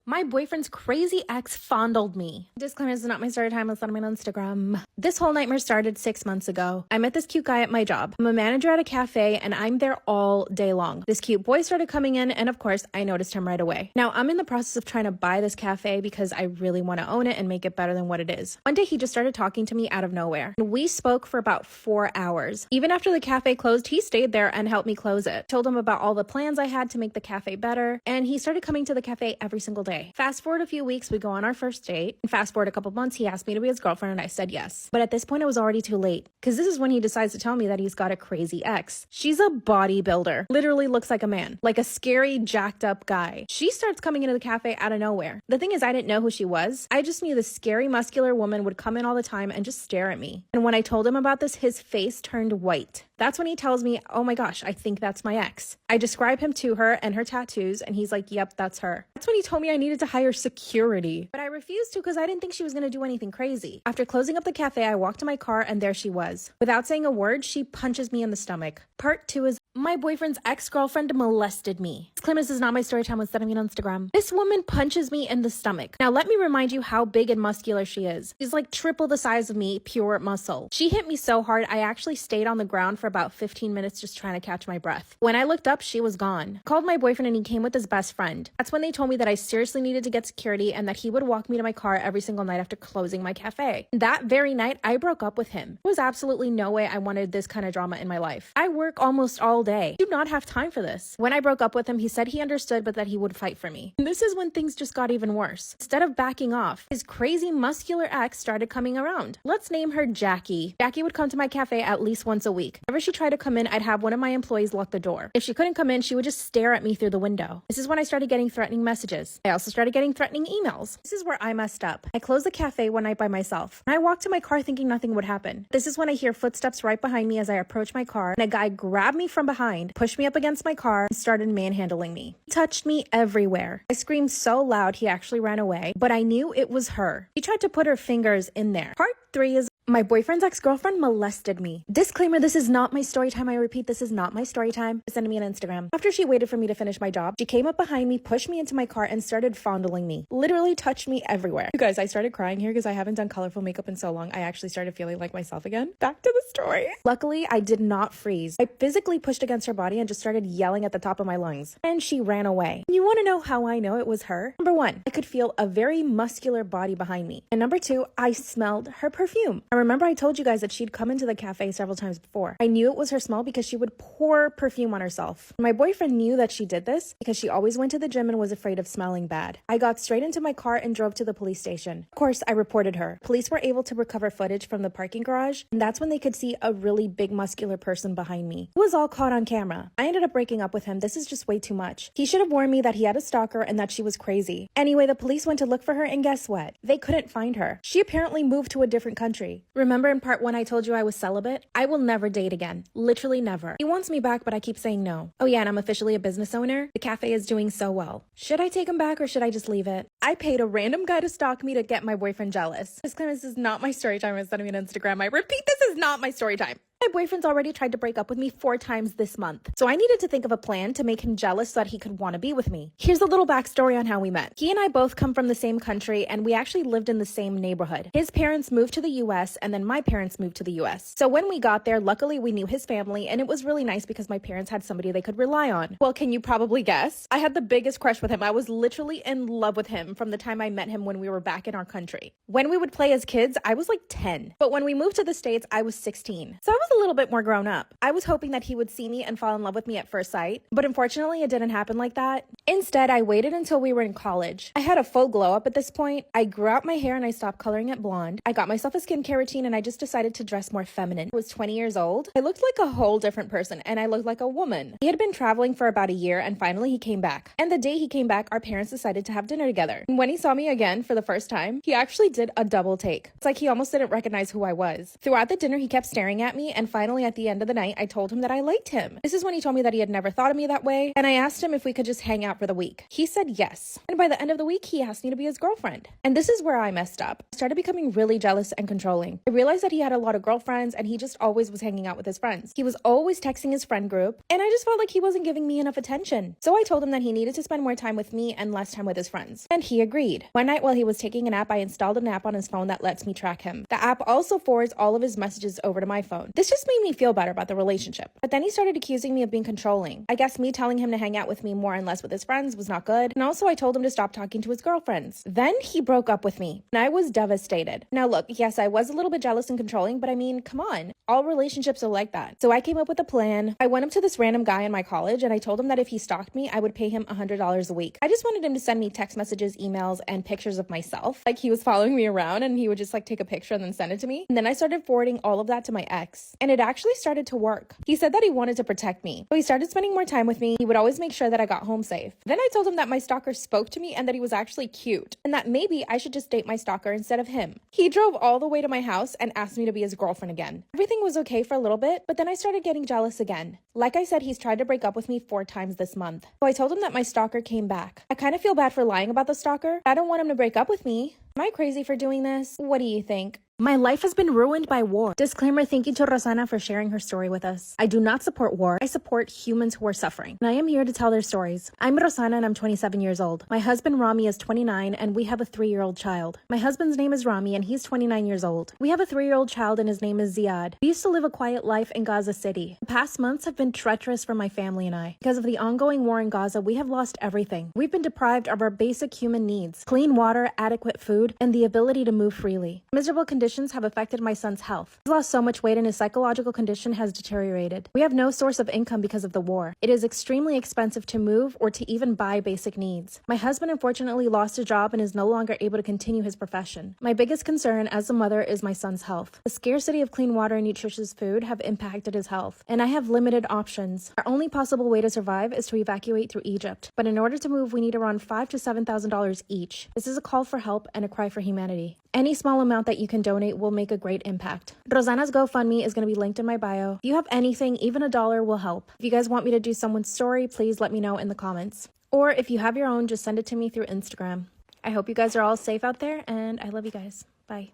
My boyfriend's crazy ex fondled me. Disclaimer, this is not my story time. Let's let me on Instagram. This whole nightmare started 6 months ago. I met this cute guy at my job. I'm a manager at a cafe and I'm there all day long. This cute boy started coming in and of course I noticed him right away. Now I'm in the process of trying to buy this cafe because I really want to own it and make it better than what it is. One day he just started talking to me out of nowhere. And we spoke for about 4 hours. Even after the cafe closed, he stayed there and helped me close it. Told him about all the plans I had to make the cafe better. And he started coming to the cafe every single day. Fast forward a few weeks, we go on our first date. And fast forward a couple months, he asked me to be his girlfriend and I said yes. But at this point, it was already too late. Because this is when he decides to tell me that he's got a crazy ex. She's a bodybuilder. Literally looks like a man. Like a scary, jacked up guy. She starts coming into the cafe out of nowhere. The thing is, I didn't know who she was. I just knew this scary, muscular woman would come in all the time and just stare at me. And when I told him about this, his face turned white. That's when he tells me, oh my gosh, I think that's my ex. I describe him to her and her tattoos, and he's like, yep, that's her. That's when he told me I needed to hire security. But I refused to because I didn't think she was going to do anything crazy. After closing up the cafe, I walked to my car, and there she was. Without saying a word, she punches me in the stomach. Part 2 is my boyfriend's ex-girlfriend molested me. Disclaimer, this is not my story time. Let's send me on Instagram. This woman punches me in the stomach. Now, let me remind you how big and muscular she is. She's like triple the size of me, pure muscle. She hit me so hard, I actually stayed on the ground for about 15 minutes just trying to catch my breath. When I looked up, she was gone. Called my boyfriend and he came with his best friend. That's when they told me that I seriously needed to get security and that he would walk me to my car every single night after closing my cafe. That very night, I broke up with him. There was absolutely no way I wanted this kind of drama in my life. I work almost all day. I do not have time for this. When I broke up with him, he said he understood, but that he would fight for me. And this is when things just got even worse. Instead of backing off, his crazy muscular ex started coming around. Let's name her Jackie. Jackie would come to my cafe at least once a week. Whenever she tried to come in, I'd have one of my employees lock the door. If she couldn't come in, she would just stare at me through the window. This is when I started getting threatening messages. I also started getting threatening emails. This is where I messed up. I closed the cafe one night by myself. I walked to my car thinking nothing would happen. This is when I hear footsteps right behind me as I approach my car, and a guy grabbed me from behind, pushed me up against my car, and started manhandling me. He touched me everywhere. I screamed so loud he actually ran away, but I knew it was her. She tried to put her fingers in there. Part 3 is my boyfriend's ex-girlfriend molested me. Disclaimer, this is not my story time. I repeat, this is not my story time. Send me on Instagram. After she waited for me to finish my job, she came up behind me, pushed me into my car, and started fondling me. Literally touched me everywhere. You guys, I started crying here because I haven't done colorful makeup in so long. I actually started feeling like myself again. Back to the story. Luckily, I did not freeze. I physically pushed against her body and just started yelling at the top of my lungs. And she ran away. You want to know how I know it was her? Number 1, I could feel a very muscular body behind me. And number 2, I smelled her perfume. I remember I told you guys that she'd come into the cafe several times before. I knew it was her smell because she would pour perfume on herself. My boyfriend knew that she did this because she always went to the gym and was afraid of smelling bad. I got straight into my car and drove to the police station. Of course, I reported her. Police were able to recover footage from the parking garage, and that's when they could see a really big muscular person behind me. It was all caught on camera. I ended up breaking up with him. This is just way too much. He should have warned me that he had a stalker and that she was crazy. Anyway, the police went to look for her, and guess what? They couldn't find her. She apparently moved to a different country. Remember in part 1 I told you I was celibate? I will never date again. Literally never. He wants me back, but I keep saying no. Oh yeah, and I'm officially a business owner. The cafe is doing so well. Should I take him back or should I just leave it? I paid a random guy to stalk me to get my boyfriend jealous. This is not my story time. I'm sending me on Instagram. I repeat, this is not my story time. My boyfriend's already tried to break up with me 4 times this month. So I needed to think of a plan to make him jealous so that he could want to be with me. Here's a little backstory on how we met. He and I both come from the same country and we actually lived in the same neighborhood. His parents moved to the US and then my parents moved to the US. So when we got there, luckily we knew his family and it was really nice because my parents had somebody they could rely on. Well, can you probably guess? I had the biggest crush with him. I was literally in love with him from the time I met him when we were back in our country. When we would play as kids, I was like 10. But when we moved to the States, I was 16. So I was a little bit more grown up. I was hoping that he would see me and fall in love with me at first sight, but unfortunately it didn't happen like that. Instead, I waited until we were in college. I had a full glow up at this point. I grew out my hair and I stopped coloring it blonde. I got myself a skincare routine and I just decided to dress more feminine. I was 20 years old. I looked like a whole different person and I looked like a woman. He had been traveling for about a year and finally he came back. And the day he came back, our parents decided to have dinner together. And when he saw me again for the first time, he actually did a double take. It's like he almost didn't recognize who I was. Throughout the dinner, he kept staring at me and finally at the end of the night, I told him that I liked him. This is when he told me that he had never thought of me that way, and I asked him if we could just hang out for the week. He said yes, and by the end of the week, he asked me to be his girlfriend. And this is where I messed up. I started becoming really jealous and controlling. I realized that he had a lot of girlfriends, and he just always was hanging out with his friends. He was always texting his friend group, and I just felt like he wasn't giving me enough attention. So I told him that he needed to spend more time with me and less time with his friends. And he agreed. One night while he was taking a nap, I installed an app on his phone that lets me track him. The app also forwards all of his messages over to my phone. This just made me feel better about the relationship. But then he started accusing me of being controlling. I guess me telling him to hang out with me more and less with his friends was not good. And also I told him to stop talking to his girlfriends. Then he broke up with me, and I was devastated. Now look, yes, I was a little bit jealous and controlling, but I mean, come on. All relationships are like that. So I came up with a plan. I went up to this random guy in my college, and I told him that if he stalked me, I would pay him $100 a week. I just wanted him to send me text messages, emails, and pictures of myself. Like he was following me around, and he would just like take a picture and then send it to me. And then I started forwarding all of that to my ex, and it actually started to work. He said that he wanted to protect me, so he started spending more time with me. He would always make sure that I got home safe. Then I told him that my stalker spoke to me and that he was actually cute, and that maybe I should just date my stalker instead of him. He drove all the way to my house and asked me to be his girlfriend again. Everything was okay for a little bit, but then I started getting jealous again. Like I said, he's tried to break up with me 4 times this month. So I told him that my stalker came back. I kind of feel bad for lying about the stalker. I don't want him to break up with me. Am I crazy for doing this? What do you think? My life has been ruined by war. Disclaimer, thank you to Rosana for sharing her story with us. I do not support war. I support humans who are suffering. And I am here to tell their stories. I'm Rosana and I'm 27 years old. My husband Rami is 29 and we have a 3-year-old child. My husband's name is Rami and he's 29 years old. We have a 3-year-old child and his name is Ziad. We used to live a quiet life in Gaza City. The past months have been treacherous for my family and I. Because of the ongoing war in Gaza, we have lost everything. We've been deprived of our basic human needs: clean water, adequate food, and the ability to move freely. Miserable conditions have affected my son's health. He's lost so much weight and his psychological condition has deteriorated. We have no source of income because of the war. It is extremely expensive to move or to even buy basic needs. My husband unfortunately lost his job and is no longer able to continue his profession. My biggest concern as a mother is my son's health. The scarcity of clean water and nutritious food have impacted his health, and I have limited options. Our only possible way to survive is to evacuate through Egypt. But in order to move, we need around $5,000 to $7,000 each. This is a call for help and a cry for humanity. Any small amount that you can donate will make a great impact. Rosana's GoFundMe is going to be linked in my bio. If you have anything, even $1 will help. If you guys want me to do someone's story, please let me know in the comments. Or if you have your own, just send it to me through Instagram. I hope you guys are all safe out there, and I love you guys. Bye.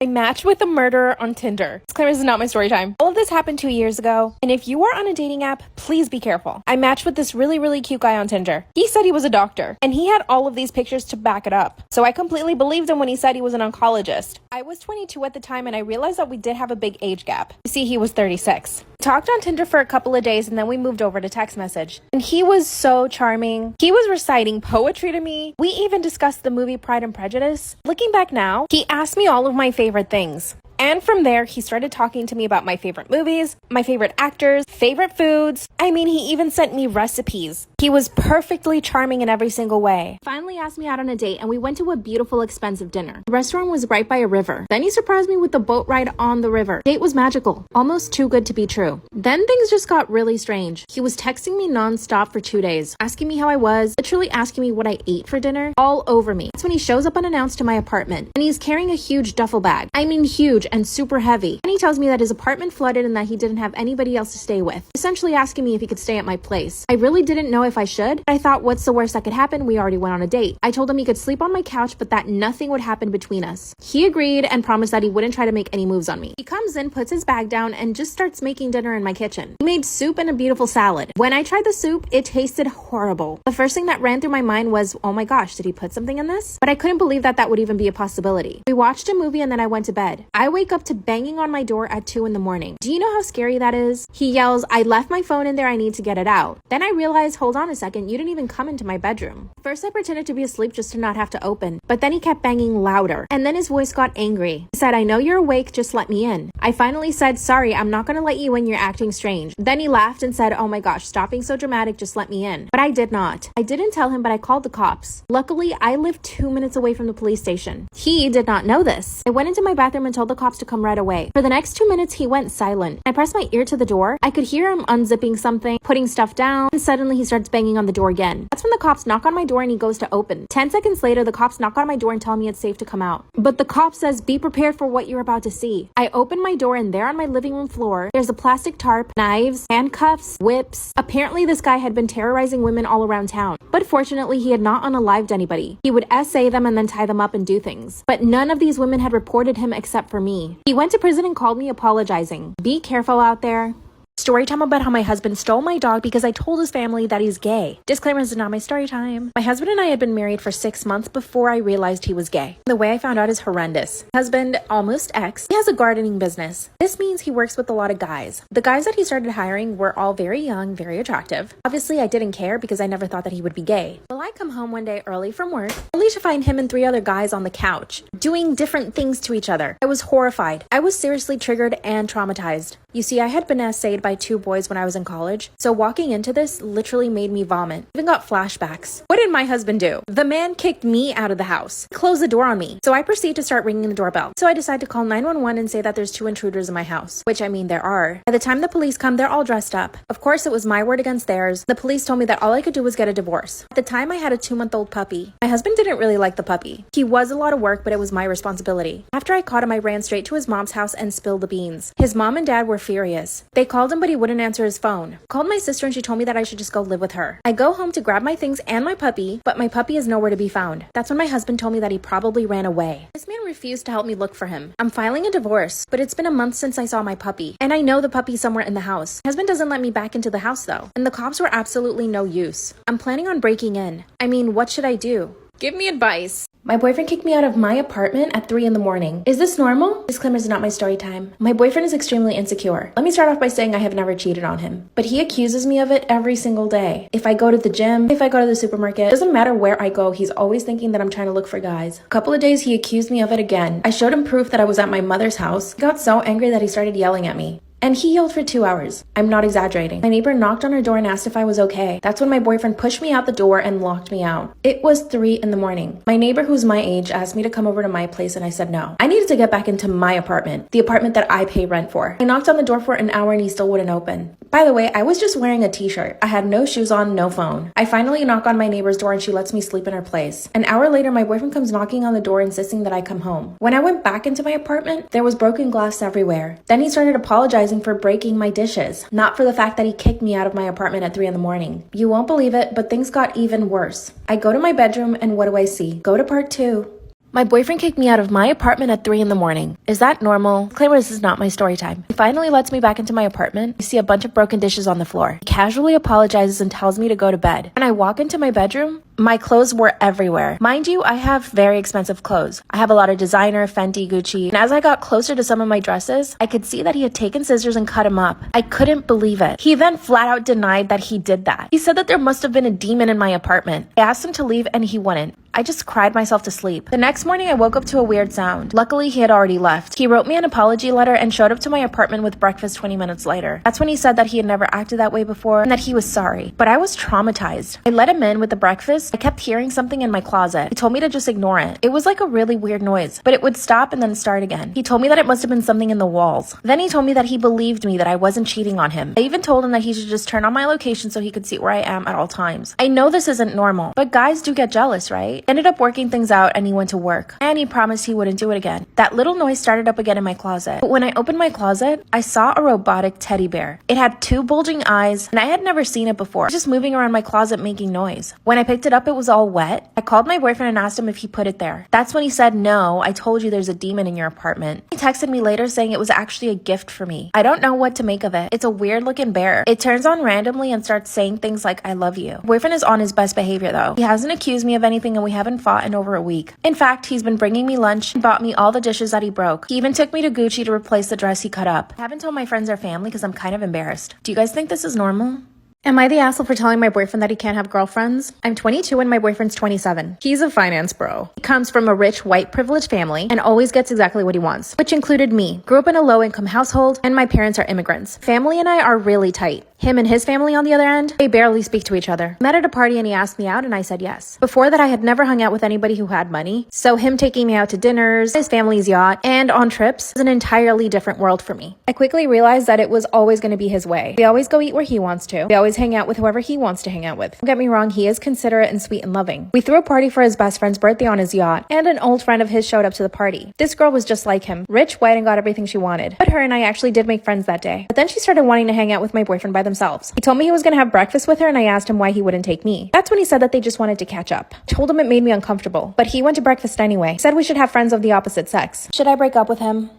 I matched with a murderer on Tinder. Disclaimer, this is not my story time. All of this happened 2 years ago, and if you are on a dating app, please be careful. I matched with this really cute guy on Tinder. He said he was a doctor, and he had all of these pictures to back it up. So I completely believed him when he said he was an oncologist. I was 22 at the time, and I realized that we did have a big age gap. You see, he was 36. Talked on Tinder for a couple of days, and then we moved over to text message. And he was so charming. He was reciting poetry to me. We even discussed the movie Pride and Prejudice. Looking back now, he asked me all of my favorite things. And from there, he started talking to me about my favorite movies, my favorite actors, favorite foods. I mean, he even sent me recipes. He was perfectly charming in every single way. Finally asked me out on a date, and we went to a beautiful, expensive dinner. The restaurant was right by a river. Then he surprised me with the boat ride on the river. The date was magical, almost too good to be true. Then things just got really strange. He was texting me nonstop for 2 days, asking me how I was, literally asking me what I ate for dinner, all over me. That's when he shows up unannounced to my apartment, and he's carrying a huge duffel bag. I mean, huge and super heavy. And he tells me that his apartment flooded and that he didn't have anybody else to stay with, essentially asking me if he could stay at my place. I really didn't know if I should, but I thought, what's the worst that could happen? We already went on a date. I told him he could sleep on my couch, but that nothing would happen between us. He agreed and promised that he wouldn't try to make any moves on me. He comes in, puts his bag down, and just starts making dinner in my kitchen. He made soup and a beautiful salad. When I tried the soup, it tasted horrible. The first thing that ran through my mind was, oh my gosh, did he put something in this? But I couldn't believe that that would even be a possibility. We watched a movie and then I went to bed. I wake up to banging on my door at 2 a.m. Do you know how scary that is? He yells, I left my phone in there, I need to get it out. Then I realized, hold on a second, you didn't even come into my bedroom. First I pretended to be asleep just to not have to open, but then he kept banging louder, and then his voice got angry. He said, I know you're awake, just let me in. I finally said, sorry, I'm not gonna let you in, you're acting strange. Then he laughed and said, oh my gosh, stop being so dramatic, just let me in. But I did not. I didn't tell him, but I called the cops. Luckily, I lived 2 minutes away from the police station. He did not know this. I went into my bathroom and told the cops to come right away. For the next 2 minutes, he went silent. I pressed my ear to the door. I could hear him unzipping something, putting stuff down, and suddenly he starts banging on the door again. That's when the cops knock on my door and he goes to open. 10 seconds later, the cops knock on my door and tell me it's safe to come out. But the cop says, be prepared for what you're about to see. I open my door and there on my living room floor, there's a plastic tarp, knives, handcuffs, whips. Apparently this guy had been terrorizing women all around town. But fortunately, he had not unalived anybody. He would essay them and then tie them up and do things. But none of these women had reported him except for me. He went to prison and called me apologizing. Be careful out there. Story time about how my husband stole my dog because I told his family that he's gay. Disclaimer, this is not my story time. My husband and I had been married for 6 months before I realized he was gay. The way I found out is horrendous. Husband, almost ex, he has a gardening business. This means he works with a lot of guys. The guys that he started hiring were all very young, very attractive. Obviously, I didn't care because I never thought that he would be gay. Well, I come home one day early from work, only to find him and 3 other guys on the couch, doing different things to each other. I was horrified. I was seriously triggered and traumatized. You see, I had been essayed by 2 boys when I was in college, so walking into this literally made me vomit. Even got flashbacks. What did my husband do? The man kicked me out of the house, closed the door on me. So I proceed to start ringing the doorbell. So I decide to call 911 and say that there's 2 intruders in my house, which I mean there are. By the time the police come, they're all dressed up. Of course, it was my word against theirs. The police told me that all I could do was get a divorce. At the time, I had a 2-month-old puppy. My husband didn't really like the puppy. He was a lot of work, but it was my responsibility. After I caught him, I ran straight to his mom's house and spilled the beans. His mom and dad were furious. They called him, but he wouldn't answer his phone. Called my sister and she told me that I should just go live with her. I go home to grab my things and my puppy, but my puppy is nowhere to be found. That's when my husband told me that he probably ran away. This man refused to help me look for him. I'm filing a divorce, but it's been a month since I saw my puppy, and I know the puppy's somewhere in the house. My husband doesn't let me back into the house though, and the cops were absolutely no use. I'm planning on breaking in. I mean, what should I do? Give me advice. My boyfriend kicked me out of my apartment at 3 in the morning. Is this normal? Disclaimer, is not my story time. My boyfriend is extremely insecure. Let me start off by saying I have never cheated on him, but he accuses me of it every single day. If I go to the gym, if I go to the supermarket, doesn't matter where I go, he's always thinking that I'm trying to look for guys. A couple of days he accused me of it again. I showed him proof that I was at my mother's house. He got so angry that he started yelling at me. And he yelled for 2 hours. I'm not exaggerating. My neighbor knocked on her door and asked if I was okay. That's when my boyfriend pushed me out the door and locked me out. It was 3 in the morning. My neighbor, who's my age, asked me to come over to my place and I said no. I needed to get back into my apartment, the apartment that I pay rent for. I knocked on the door for an hour and he still wouldn't open. By the way, I was just wearing a t-shirt. I had no shoes on, no phone. I finally knock on my neighbor's door and she lets me sleep in her place. An hour later, my boyfriend comes knocking on the door insisting that I come home. When I went back into my apartment, there was broken glass everywhere. Then he started apologizing for breaking my dishes, not for the fact that he kicked me out of my apartment at 3 in the morning. You won't believe it, but things got even worse. I go to my bedroom and what do I see? Go to part 2. My boyfriend kicked me out of my apartment at 3 in the morning. Is that normal? Disclaimer, this is not my story time. He finally lets me back into my apartment. I see a bunch of broken dishes on the floor. He casually apologizes and tells me to go to bed. When I walk into my bedroom, my clothes were everywhere. Mind you, I have very expensive clothes. I have a lot of designer, Fenty, Gucci. And as I got closer to some of my dresses, I could see that he had taken scissors and cut them up. I couldn't believe it. He then flat out denied that he did that. He said that there must have been a demon in my apartment. I asked him to leave and he wouldn't. I just cried myself to sleep. The next morning, I woke up to a weird sound. Luckily, he had already left. He wrote me an apology letter and showed up to my apartment with breakfast 20 minutes later. That's when he said that he had never acted that way before and that he was sorry. But I was traumatized. I let him in with the breakfast. I kept hearing something in my closet. He told me to just ignore it. It was like a really weird noise, but it would stop and then start again. He told me that it must have been something in the walls. Then he told me that he believed me, that I wasn't cheating on him. I even told him that he should just turn on my location so he could see where I am at all times. I know this isn't normal, but guys do get jealous, right? Ended up working things out and he went to work. And he promised he wouldn't do it again. That little noise started up again in my closet. But when I opened my closet, I saw a robotic teddy bear. It had 2 bulging eyes and I had never seen it before. It was just moving around my closet making noise. When I picked it up, it was all wet. I called my boyfriend and asked him if he put it there. That's when he said, no, I told you there's a demon in your apartment. He texted me later saying it was actually a gift for me. I don't know what to make of it. It's a weird looking bear. It turns on randomly and starts saying things like, I love you. My boyfriend is on his best behavior though. He hasn't accused me of anything and we haven't fought in over a week. In fact, he's been bringing me lunch and bought me all the dishes that he broke. He even took me to Gucci to replace the dress he cut up. I haven't told my friends or family because I'm kind of embarrassed. Do you guys think this is normal? Am I the asshole for telling my boyfriend that he can't have girlfriends? I'm 22 and my boyfriend's 27. He's a finance bro. He comes from a rich, white, privileged family and always gets exactly what he wants, which included me. Grew up in a low-income household and my parents are immigrants. Family and I are really tight. Him and his family, on the other end, they barely speak to each other. Met at a party and he asked me out and I said yes. Before that, I had never hung out with anybody who had money. So him taking me out to dinners, his family's yacht, and on trips was an entirely different world for me. I quickly realized that it was always going to be his way. We always go eat where he wants to. We always hang out with whoever he wants to hang out with. Don't get me wrong, he is considerate and sweet and loving. We threw a party for his best friend's birthday on his yacht, and an old friend of his showed up to the party. This girl was just like him, rich, white, and got everything she wanted. But her and I actually did make friends that day. But then she started wanting to hang out with my boyfriend by themselves. He told me he was going to have breakfast with her and I asked him why he wouldn't take me. That's when he said that they just wanted to catch up. I told him it made me uncomfortable, but he went to breakfast anyway. Said we should have friends of the opposite sex. Should I break up with him?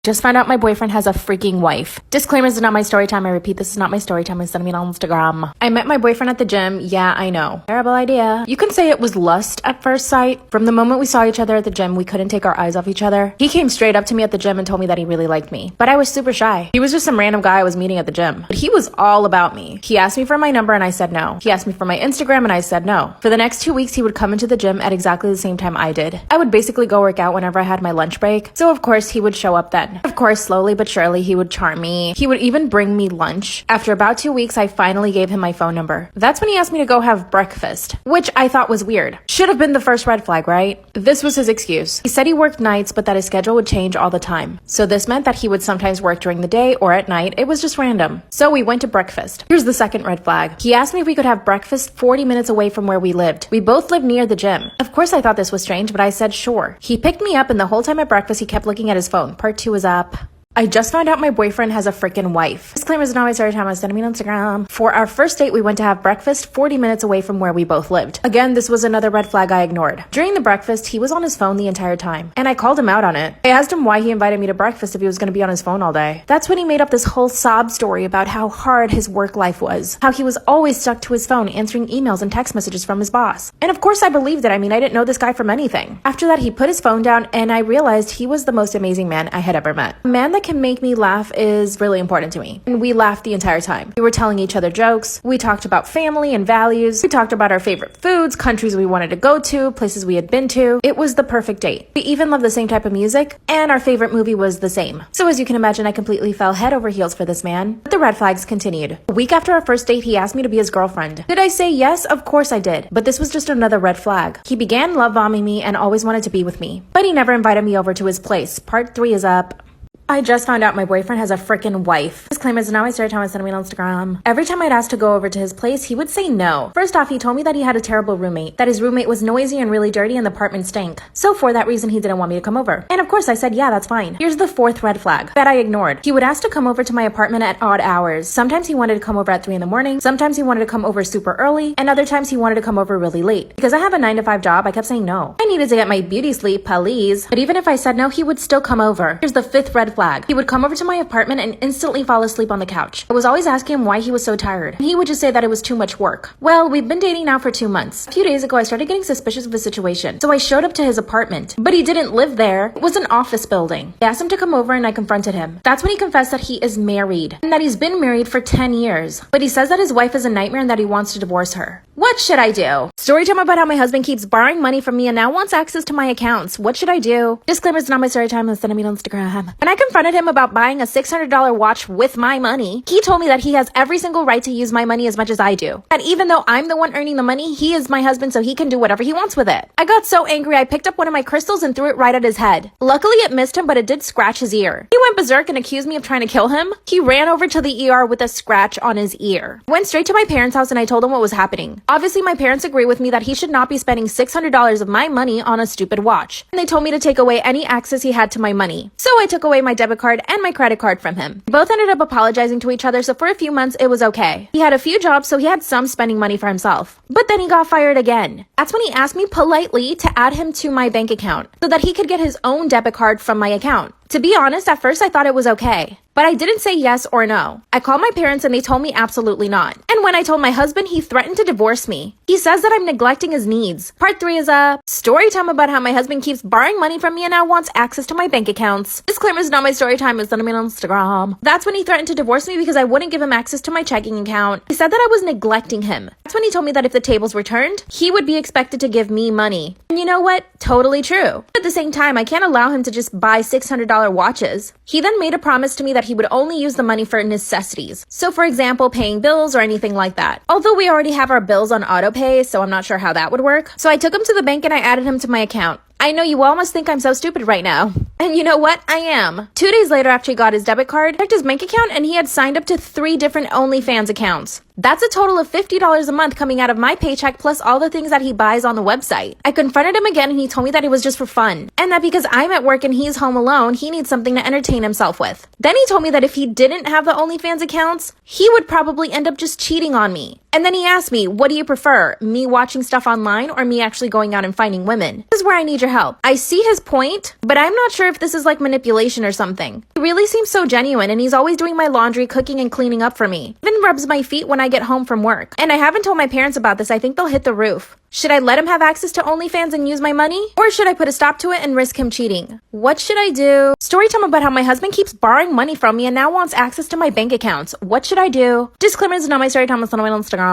Just found out my boyfriend has a freaking wife. Disclaimer, this is not my story time. I repeat, this is not my story time. It's sending me on Instagram. I met my boyfriend at the gym. Yeah, I know. Terrible idea. You can say it was lust at first sight. From the moment we saw each other at the gym, we couldn't take our eyes off each other. He came straight up to me at the gym and told me that he really liked me. But I was super shy. He was just some random guy I was meeting at the gym. But he was all about me. He asked me for my number and I said no. He asked me for my Instagram and I said no. For the next 2 weeks, he would come into the gym at exactly the same time I did. I would basically go work out whenever I had my lunch break. So of course, he would show up then. Of course, slowly but surely, he would charm me. He would even bring me lunch. After about 2 weeks, I finally gave him my phone number. That's when he asked me to go have breakfast, which I thought was weird. Should have been the first red flag, right? This was his excuse. He said he worked nights, but that his schedule would change all the time. So this meant that he would sometimes work during the day or at night. It was just random. So we went to breakfast. Here's the second red flag. He asked me if we could have breakfast 40 minutes away from where we lived. We both lived near the gym. Of course, I thought this was strange, but I said sure. He picked me up and the whole time at breakfast, he kept looking at his phone. Part 2 is up. I just found out my boyfriend has a freaking wife. Disclaimer, is not my story time. I was sending me on Instagram. For our first date, we went to have breakfast 40 minutes away from where we both lived. Again, this was another red flag I ignored. During the breakfast, he was on his phone the entire time, and I called him out on it. I asked him why he invited me to breakfast if he was going to be on his phone all day. That's when he made up this whole sob story about how hard his work life was, how he was always stuck to his phone answering emails and text messages from his boss. And of course I believed it. I mean, I didn't know this guy from anything. After that, he put his phone down and I realized he was the most amazing man I had ever met. A man that can make me laugh is really important to me. And we laughed the entire time. We were telling each other jokes. We talked about family and values. We talked about our favorite foods, countries we wanted to go to, places we had been to. It was the perfect date. We even loved the same type of music, and our favorite movie was the same. So as you can imagine, I completely fell head over heels for this man. But the red flags continued. A week after our first date, he asked me to be his girlfriend. Did I say yes? Of course I did. But this was just another red flag. He began love bombing me and always wanted to be with me. But he never invited me over to his place. Part 3 is up. I just found out my boyfriend has a freaking wife. Disclaimer, is now my story time. I sent me on Instagram. Every time I'd ask to go over to his place, he would say no. First off, he told me that he had a terrible roommate, that his roommate was noisy and really dirty and the apartment stank. So for that reason, he didn't want me to come over. And of course I said, yeah, that's fine. Here's the fourth red flag that I ignored. He would ask to come over to my apartment at odd hours. Sometimes he wanted to come over at 3 in the morning. Sometimes he wanted to come over super early. And other times he wanted to come over really late. Because I have a 9 to 5 job, I kept saying no. I needed to get my beauty sleep, please. But even if I said no, he would still come over. Here's the 5th red flag. He would come over to my apartment and instantly fall asleep on the couch. I was always asking him why he was so tired. He would just say that it was too much work. Well, we've been dating now for 2 months. A few days ago, I started getting suspicious of the situation. So I showed up to his apartment, but he didn't live there. It was an office building. I asked him to come over and I confronted him. That's when he confessed that he is married and that he's been married for 10 years. But he says that his wife is a nightmare and that he wants to divorce her. What should I do? Story time about how my husband keeps borrowing money from me and now wants access to my accounts. What should I do? Disclaimer, it's not my story time. Sending me on Instagram. When I confronted him about buying a $600 watch with my money, he told me that he has every single right to use my money as much as I do. And even though I'm the one earning the money, he is my husband, so he can do whatever he wants with it. I got so angry, I picked up one of my crystals and threw it right at his head. Luckily, it missed him, but it did scratch his ear. He went berserk and accused me of trying to kill him. He ran over to the ER with a scratch on his ear. Went straight to my parents' house and I told him what was happening. Obviously, my parents agree with me that he should not be spending $600 of my money on a stupid watch. And they told me to take away any access he had to my money. So I took away my debit card and my credit card from him. We both ended up apologizing to each other, so for a few months, it was okay. He had a few jobs, so he had some spending money for himself. But then he got fired again. That's when he asked me politely to add him to my bank account so that he could get his own debit card from my account. To be honest, at first I thought it was okay. But I didn't say yes or no. I called my parents and they told me absolutely not. And when I told my husband, he threatened to divorce me. He says that I'm neglecting his needs. Part 3 is a story time about how my husband keeps borrowing money from me and now wants access to my bank accounts. Disclaimer, is not my story time, it's on me on Instagram. That's when he threatened to divorce me because I wouldn't give him access to my checking account. He said that I was neglecting him. That's when he told me that if the tables were turned, he would be expected to give me money. And you know what? Totally true. At the same time, I can't allow him to just buy $600 watches. He then made a promise to me that he would only use the money for necessities. So for example, paying bills or anything like that. Although we already have our bills on auto pay, so I'm not sure how that would work. So I took him to the bank and I added him to my account. I know you all must think I'm so stupid right now. And you know what? I am. 2 days later after he got his debit card, I checked his bank account and he had signed up to 3 different OnlyFans accounts. That's a total of $50 a month coming out of my paycheck plus all the things that he buys on the website. I confronted him again and he told me that it was just for fun. And that because I'm at work and he's home alone, he needs something to entertain himself with. Then he told me that if he didn't have the OnlyFans accounts, he would probably end up just cheating on me. And then he asked me, what do you prefer, me watching stuff online or me actually going out and finding women? This is where I need your help. I see his point, but I'm not sure if this is like manipulation or something. He really seems so genuine and he's always doing my laundry, cooking, and cleaning up for me. Even rubs my feet when I get home from work. And I haven't told my parents about this. I think they'll hit the roof. Should I let him have access to OnlyFans and use my money? Or should I put a stop to it and risk him cheating? What should I do? Story time about how my husband keeps borrowing money from me and now wants access to my bank accounts. What should I do? Disclaimer, is not my story time, it's on my Instagram.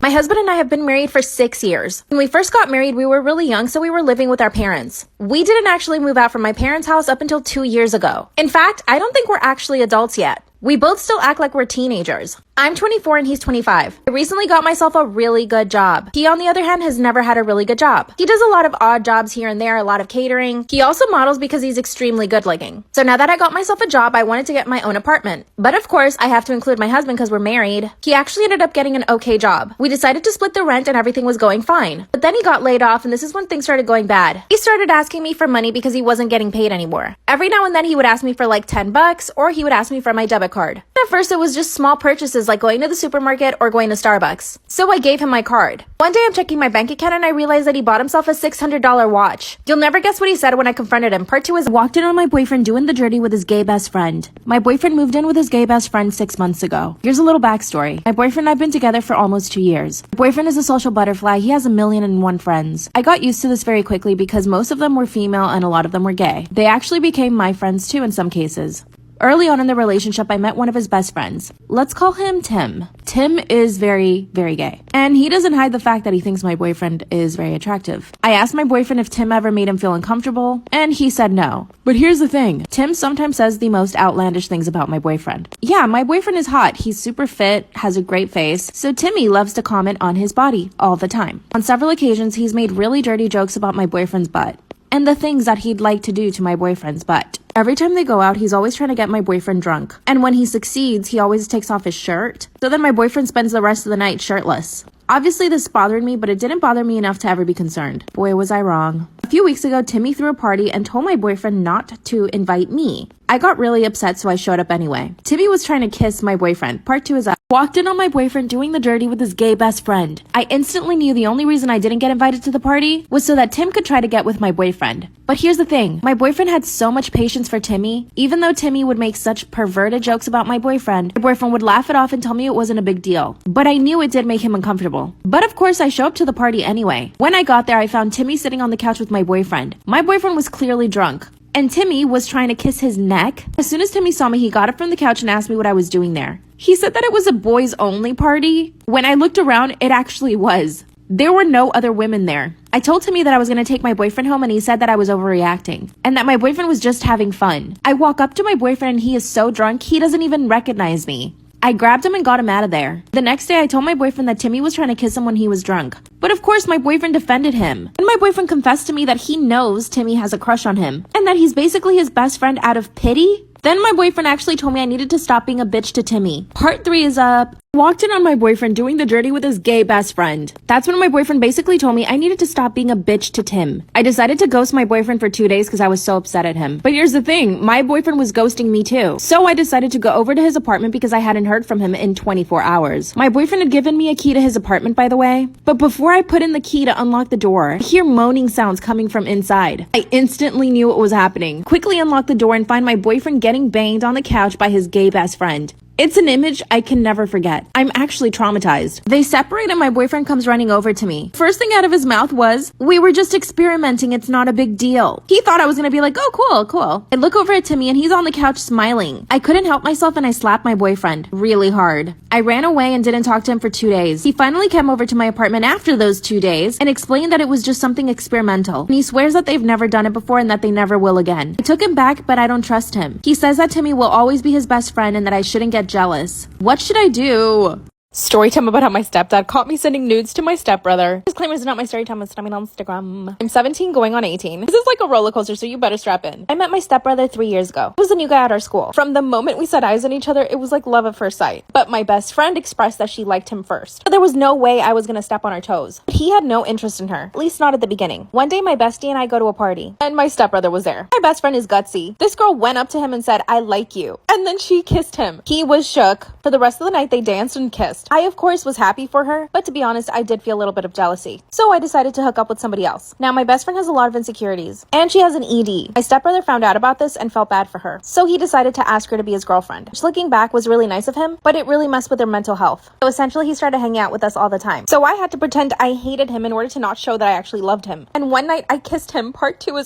My husband and I have been married for 6 years. When we first got married, we were really young, so we were living with our parents. We didn't actually move out from my parents' house up until 2 years ago. In fact, I don't think we're actually adults yet. We both still act like we're teenagers. I'm 24 and he's 25. I recently got myself a really good job. He, on the other hand, has never had a really good job. He does a lot of odd jobs here and there, a lot of catering. He also models because he's extremely good looking. So now that I got myself a job, I wanted to get my own apartment. But of course, I have to include my husband because we're married. He actually ended up getting an okay job. We decided to split the rent and everything was going fine. But then he got laid off and this is when things started going bad. He started asking me for money because he wasn't getting paid anymore. Every now and then he would ask me for like $10 or he would ask me for my debit card. At first, it was just small purchases like going to the supermarket or going to Starbucks. So I gave him my card. One day I'm checking my bank account and I realized that he bought himself a $600 watch. You'll never guess what he said when I confronted him. Part 2 is walked in on my boyfriend doing the dirty with his gay best friend. My boyfriend moved in with his gay best friend 6 months ago. Here's a little backstory. My boyfriend and I have been together for almost 2 years. My boyfriend is a social butterfly. He has 1,000,001 friends. I got used to this very quickly because most of them were female and a lot of them were gay. They actually became my friends too in some cases. Early on in the relationship, I met one of his best friends. Let's call him Tim. Tim is very, very gay. And he doesn't hide the fact that he thinks my boyfriend is very attractive. I asked my boyfriend if Tim ever made him feel uncomfortable, and he said no. But here's the thing. Tim sometimes says the most outlandish things about my boyfriend. Yeah, my boyfriend is hot. He's super fit, has a great face, so Timmy loves to comment on his body all the time. On several occasions, he's made really dirty jokes about my boyfriend's butt and the things that he'd like to do to my boyfriend's butt. Every time they go out, he's always trying to get my boyfriend drunk. And when he succeeds, he always takes off his shirt. So then my boyfriend spends the rest of the night shirtless. Obviously, this bothered me, but it didn't bother me enough to ever be concerned. Boy, was I wrong. A few weeks ago, Timmy threw a party and told my boyfriend not to invite me. I got really upset, so I showed up anyway. Timmy was trying to kiss my boyfriend. Part 2 is up. Walked in on my boyfriend doing the dirty with his gay best friend. I instantly knew the only reason I didn't get invited to the party was so that Tim could try to get with my boyfriend. But here's the thing. My boyfriend had so much patience for Timmy. Even though Timmy would make such perverted jokes about my boyfriend would laugh it off and tell me it wasn't a big deal. But I knew it did make him uncomfortable. But of course, I show up to the party anyway. When I got there, I found Timmy sitting on the couch with my boyfriend. My boyfriend was clearly drunk. And Timmy was trying to kiss his neck. As soon as Timmy saw me, he got up from the couch and asked me what I was doing there. He said that it was a boys only party. When I looked around, it actually was. There were no other women there. I told Timmy that I was going to take my boyfriend home and he said that I was overreacting and that my boyfriend was just having fun. I walk up to my boyfriend and he is so drunk, he doesn't even recognize me. I grabbed him and got him out of there. The next day, I told my boyfriend that Timmy was trying to kiss him when he was drunk. But of course, my boyfriend defended him. And my boyfriend confessed to me that he knows Timmy has a crush on him and that he's basically his best friend out of pity. Then my boyfriend actually told me I needed to stop being a bitch to Timmy. Part 3 is up. Walked in on my boyfriend doing the dirty with his gay best friend. That's when my boyfriend basically told me I needed to stop being a bitch to Tim. I decided to ghost my boyfriend for 2 days because I was so upset at him. But here's the thing, my boyfriend was ghosting me too. So I decided to go over to his apartment because I hadn't heard from him in 24 hours. My boyfriend had given me a key to his apartment, by the way. But before I put in the key to unlock the door, I hear moaning sounds coming from inside. I instantly knew what was happening. Quickly unlock the door and find my boyfriend getting banged on the couch by his gay best friend. It's an image I can never forget. I'm actually traumatized. They separate and my boyfriend comes running over to me. First thing out of his mouth was, "We were just experimenting, it's not a big deal." He thought I was gonna be like, "Oh, cool." I look over at Timmy and he's on the couch smiling. I couldn't help myself and I slapped my boyfriend really hard. I ran away and didn't talk to him for 2 days. He finally came over to my apartment after those 2 days and explained that it was just something experimental. And he swears that they've never done it before and that they never will again. I took him back, but I don't trust him. He says that Timmy will always be his best friend and that I shouldn't get jealous. What should I do? Story time about how my stepdad caught me sending nudes to my stepbrother. Disclaimer is not my story time, it's not on Instagram. I'm 17 going on 18. This is like a roller coaster, so you better strap in. I met my stepbrother 3 years ago. He was a new guy at our school. From the moment we set eyes on each other, it was like love at first sight. But my best friend expressed that she liked him first. But there was no way I was gonna step on her toes. But he had no interest in her, at least not at the beginning. One day my bestie and I go to a party, and my stepbrother was there. My best friend is gutsy. This girl went up to him and said, "I like you." And then she kissed him. He was shook. For the rest of the night, they danced and kissed. I, of course, was happy for her, but to be honest, I did feel a little bit of jealousy. So I decided to hook up with somebody else. Now, my best friend has a lot of insecurities, and she has an ED. My stepbrother found out about this and felt bad for her. So he decided to ask her to be his girlfriend, which looking back was really nice of him, but it really messed with her mental health. So essentially, he started hanging out with us all the time. So I had to pretend I hated him in order to not show that I actually loved him. And one night, I kissed him. Part 2 is